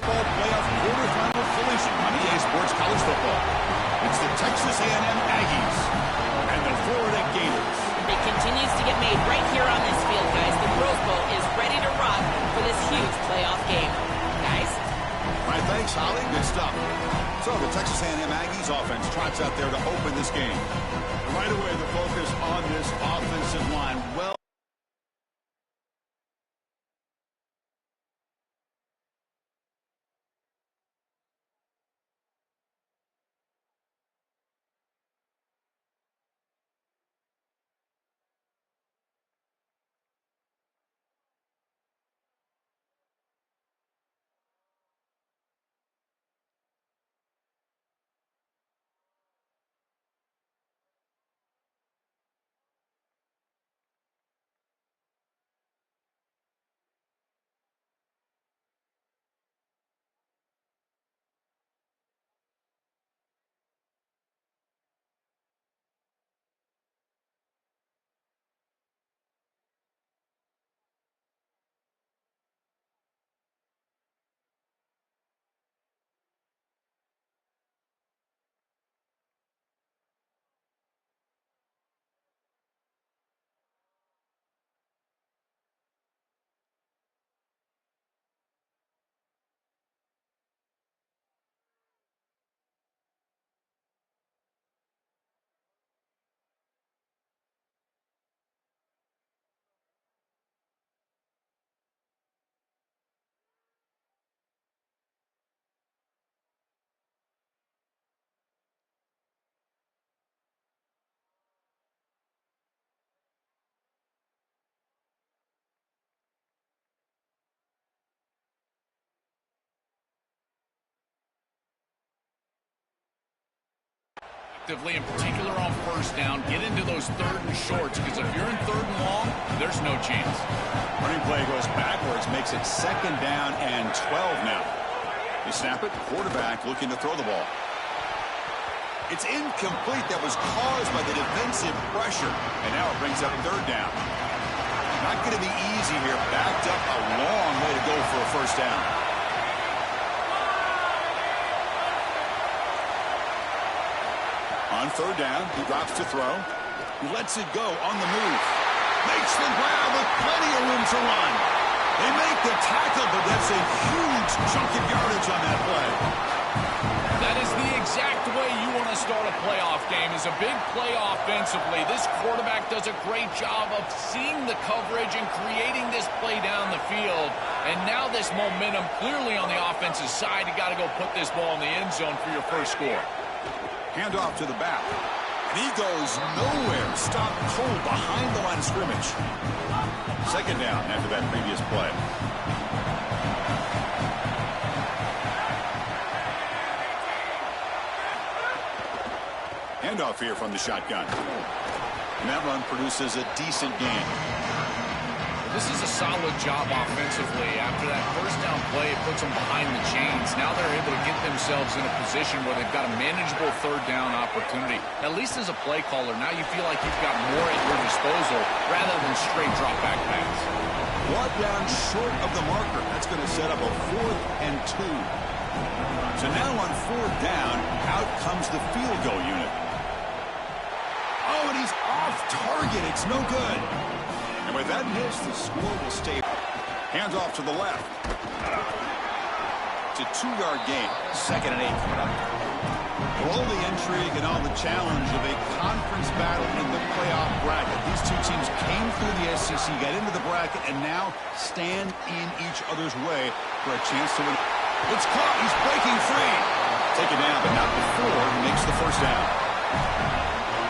football playoff quarterfinal collision on EA Sports College Football. It's the Texas A&M Aggies and the Florida Gators. It continues to get made right here on this field, guys. The Rose Bowl is ready to rock for this huge playoff game. Guys? All right, thanks, Holly. Good stuff. So the Texas A&M Aggies offense trots out there to open this game. Right away, the focus on this offensive line. Well, in particular on first down, get into those third and shorts, because if you're in third and long, there's no chance. Running play goes backwards, makes it 2nd down and 12 now. They snap it, quarterback looking to throw the ball. It's incomplete. That was caused by the defensive pressure, and now it brings up 3rd down. Not going to be easy here. Backed up a long way to go for a first down. On 3rd down, he drops to throw. He lets it go on the move. Makes the grab with plenty of room to run. They make the tackle, but that's a huge chunk of yardage on that play. That is the exact way you want to start a playoff game, is a big play offensively. This quarterback does a great job of seeing the coverage and creating this play down the field. And now this momentum clearly on the offensive side. You got to go put this ball in the end zone for your first score. Hand off to the back. And he goes nowhere. Stopped cold behind the line of scrimmage. 2nd down after that previous play. Handoff here from the shotgun. And that run produces a decent gain. This is a solid job offensively. After that first down play, it puts them behind the chains. Now they're able to get themselves in a position where they've got a manageable 3rd down opportunity. At least as a play caller, now you feel like you've got more at your disposal rather than straight drop back pass. Brought down short of the marker. That's going to set up a 4th and 2. So now on 4th down, out comes the field goal unit. Oh, and he's off target. It's no good. And with that miss, the score will stay. Hands off to the left. It's a 2-yard gain. 2nd and 8 coming up. For all the intrigue and all the challenge of a conference battle in the playoff bracket, these two teams came through the SEC, got into the bracket, and now stand in each other's way for a chance to win. It's caught. He's breaking free. Taken down, but not before he makes the first down.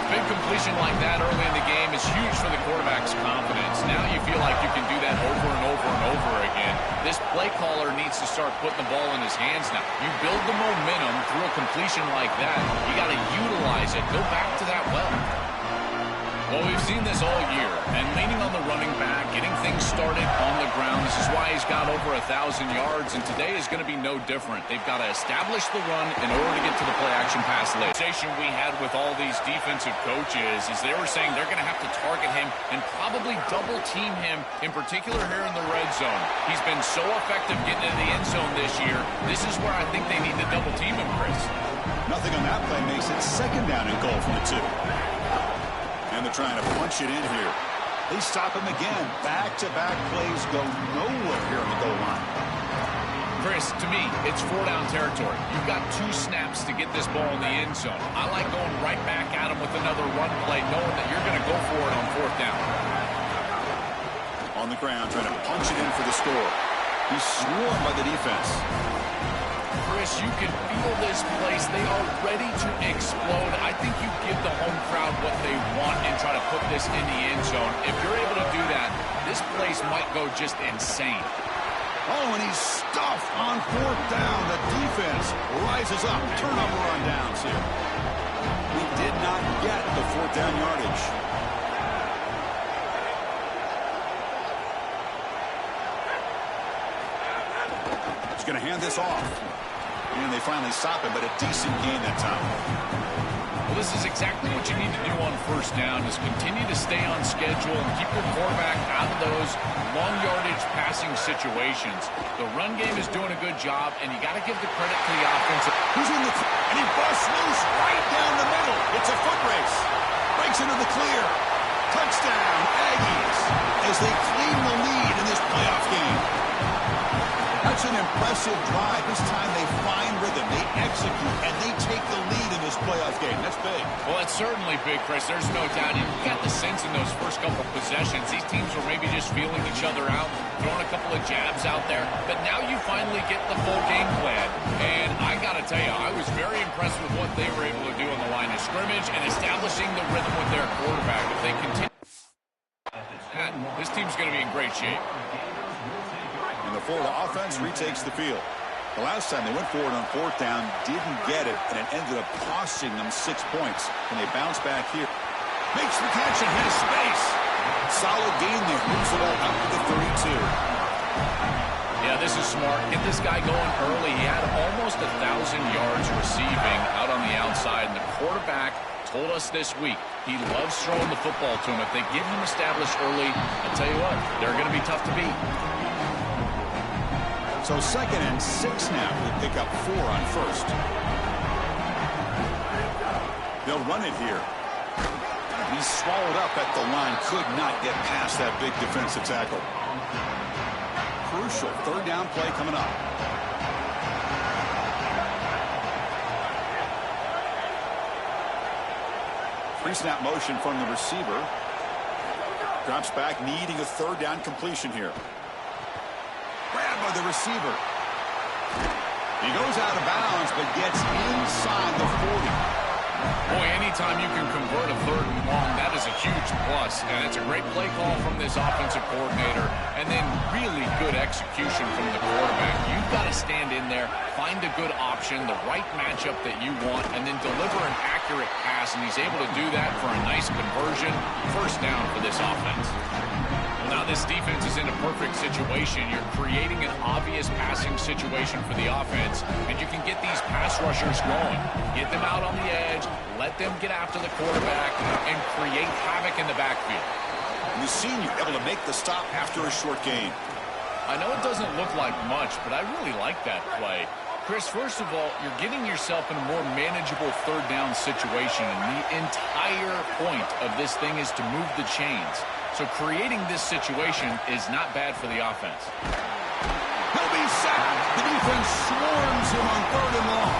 Big completion like that early in the game is huge for the quarterback's confidence. Now you feel like you can do that over and over and over again. This play caller needs to start putting the ball in his hands now. You build the momentum through a completion like that. You got to utilize it. Go back to that well. Well, we've seen this all year, and leaning on the running back, getting things started on the ground. This is why he's got over 1,000 yards, and today is going to be no different. They've got to establish the run in order to get to the play-action pass list. The conversation we had with all these defensive coaches is they were saying they're going to have to target him and probably double-team him, in particular here in the red zone. He's been so effective getting into the end zone this year. This is where I think they need to double-team him, Chris. Nothing on that play makes it second down and goal from the 2. And they're trying to punch it in here. They stop him again. Back-to-back plays go nowhere here on the goal line. Chris, to me, it's 4-down territory. You've got 2 snaps to get this ball in the end zone. I like going right back at him with another run play, knowing that you're going to go for it on 4th down. On the ground, trying to punch it in for the score. He's swarmed by the defense. Chris, you can feel this place. They are ready to explode. I think you give the home crowd what they want and try to put this in the end zone. If you're able to do that, this place might go just insane. Oh, and he's stuffed on 4th down. The defense rises up. Turnover on downs here. We did not get the 4th down yardage. He's going to hand this off. And they finally stop him, but a decent gain that time. Well, this is exactly what you need to do on 1st down, is continue to stay on schedule and keep your quarterback out of those long yardage passing situations. The run game is doing a good job, and you got to give the credit to the offense. Who's in the and he busts loose right down the middle. It's a foot race. Breaks into the clear. Touchdown, Aggies, as they claim the lead in this playoff game. That's an impressive drive. This time they find rhythm, they execute, and they take the lead in this playoff game. That's big. Well, that's certainly big, Chris. There's no doubt. You got the sense in those first couple of possessions, these teams were maybe just feeling each other out, throwing a couple of jabs out there. But now you finally get the full game plan. And I got to tell you, I was very impressed with what they were able to do on the line of scrimmage and establishing the rhythm with their quarterback. If they continue, this team's going to be in great shape. And the Florida offense retakes the field. The last time they went forward on 4th down, didn't get it, and it ended up costing them 6 points. And they bounce back here. Makes the catch and has space. Solid gain there. Moves the ball out to the 32. Yeah, this is smart. Get this guy going early. He had almost 1,000 yards receiving out on the outside, and the quarterback told us this week he loves throwing the football to him. If they get him established early, I tell you what, they're going to be tough to beat. So 2nd and 6 now. They pick up 4 on 1st. They'll run it here. He's swallowed up at the line. Could not get past that big defensive tackle. Crucial 3rd down play coming up. Pre-snap motion from the receiver. Drops back, needing a 3rd down completion here. Grabbed by the receiver. He goes out of bounds, but gets inside the 40. Boy, anytime you can convert a 3rd and long, that is a huge plus. And it's a great play call from this offensive coordinator. And then really good execution from the quarterback. You've got to stand in there, find a good option, the right matchup that you want, and then deliver an accurate pass. And he's able to do that for a nice conversion. 1st down for this offense. Now this defense is in a perfect situation. You're creating an obvious passing situation for the offense, and you can get these pass rushers going. Get them out on the edge, let them get after the quarterback, and create havoc in the backfield. And the senior able to make the stop after a short gain. I know it doesn't look like much, but I really like that play. Chris, first of all, you're getting yourself in a more manageable 3rd down situation, and the entire point of this thing is to move the chains. So creating this situation is not bad for the offense. He'll be sacked. The defense swarms him on 3rd and long.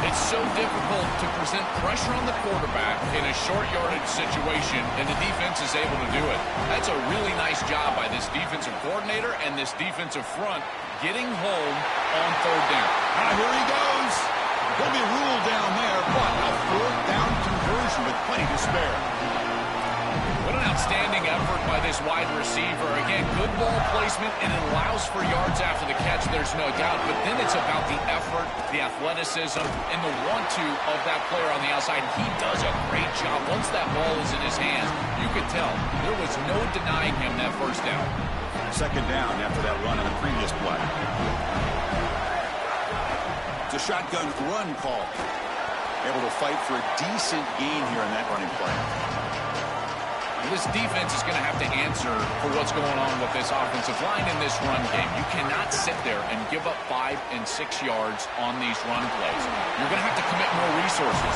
It's so difficult to present pressure on the quarterback in a short yardage situation, and the defense is able to do it. That's a really nice job by this defensive coordinator and this defensive front getting home on 3rd down. Now here he goes. He'll be ruled down there, but a 4th down conversion with plenty to spare. What an outstanding effort by this wide receiver. Again, good ball placement, and it allows for yards after the catch, there's no doubt. But then it's about the effort, the athleticism, and the want-to of that player on the outside. He does a great job. Once that ball is in his hands, you could tell there was no denying him that first down. Second down after that run in the previous play. It's a shotgun run call. Able to fight for a decent gain here in that running play. This defense is going to have to answer for what's going on with this offensive line in this run game. You cannot sit there and give up 5 and 6 yards on these run plays. You're going to have to commit more resources.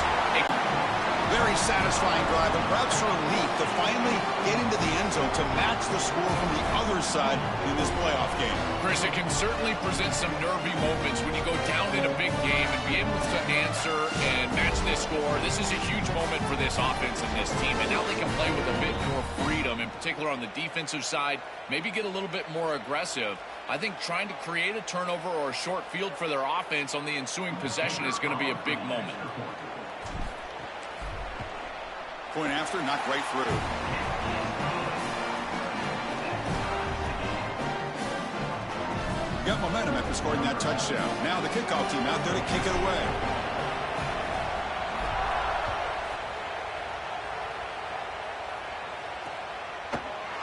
Very satisfying drive, and perhaps a relief to finally get into the end zone to match the score from the other side in this playoff game. Chris, it can certainly present some nervy moments when you go down in a big game and be able to answer and match this score. This is a huge moment for this offense and this team, and now they can play with a bit more freedom, in particular on the defensive side, maybe get a little bit more aggressive. I think trying to create a turnover or a short field for their offense on the ensuing possession is going to be a big moment. Point after, knocked right through. Got momentum after scoring that touchdown. Now the kickoff team out there to kick it away.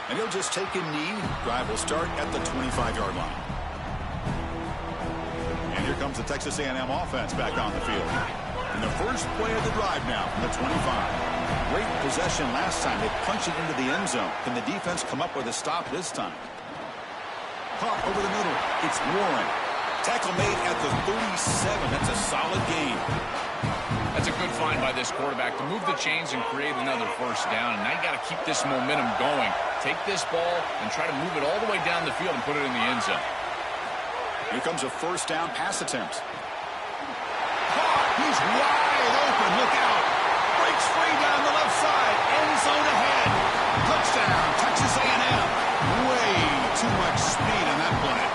And he'll just take a knee. Drive will start at the 25-yard line. And here comes the Texas A&M offense back on the field. And the first play of the drive now from the 25. Great possession last time. They punched it into the end zone. Can the defense come up with a stop this time? Caught over the middle. It's Warren. Tackle made at the 37. That's a solid gain. That's a good find by this quarterback to move the chains and create another first down. And now you got to keep this momentum going. Take this ball and try to move it all the way down the field and put it in the end zone. Here comes a first down pass attempt. Caught. He's wide open. Look out. Breaks free down the left side. End zone ahead. Touchdown, Texas A&M. Way too much speed in that play.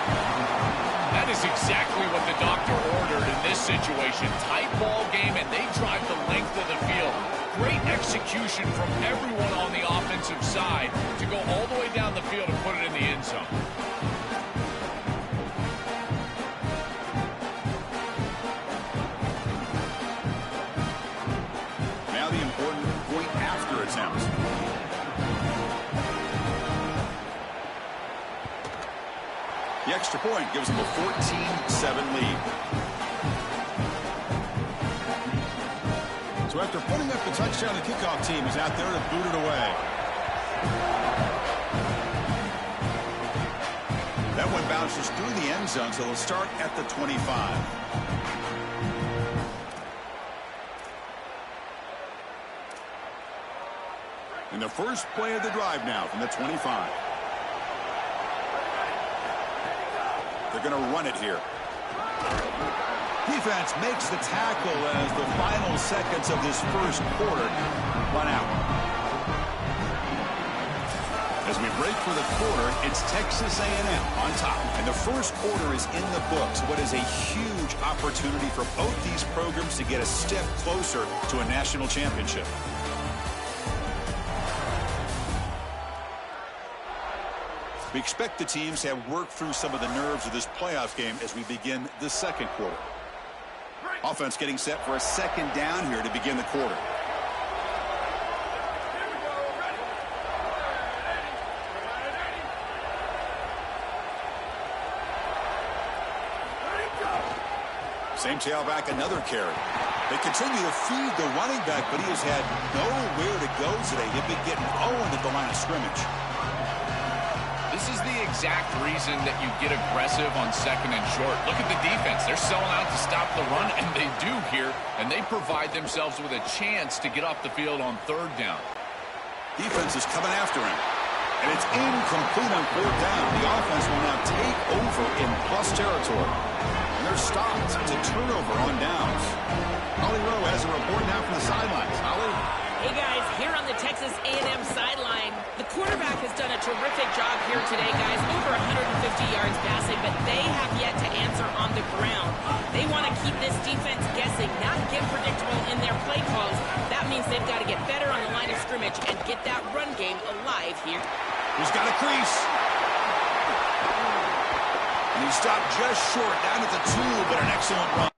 That is exactly what the doctor ordered in this situation. Tight ball game, and they drive the length of the field. Great execution from everyone on the offensive side to go all the way down the field and put it in the end zone. Attempts. The extra point gives them a 14-7 lead. So after putting up the touchdown, the kickoff team is out there to boot it away. That one bounces through the end zone, so it'll start at the 25. And the first play of the drive now from the 25. They're going to run it here. Defense makes the tackle as the final seconds of this first quarter run out. As we break for the quarter, it's Texas A&M on top. And the first quarter is in the books. What is a huge opportunity for both these programs to get a step closer to a national championship. We expect the teams to have worked through some of the nerves of this playoff game as we begin the second quarter. Offense getting set for a second down here to begin the quarter. Same tailback, another carry. They continue to feed the running back, but he has had nowhere to go today. They've been getting owned at the line of scrimmage. This is the exact reason that you get aggressive on second and short. Look at the defense. They're selling out to stop the run, and they do here, and they provide themselves with a chance to get off the field on third down. Defense is coming after him, and it's incomplete on fourth down. The offense will now take over in plus territory, and they're stopped to turnover on downs. Holly Rowe has a report now from the sidelines. Holly? Hey, guys, here on the Texas A&M sideline, the quarterback has done a terrific job here today, guys. Over 150 yards passing, but they have yet to answer on the ground. They want to keep this defense guessing, not get predictable in their play calls. That means they've got to get better on the line of scrimmage scrimmage and get that run game alive here. He's got a crease. And he stopped just short, down at the 2, but an excellent run.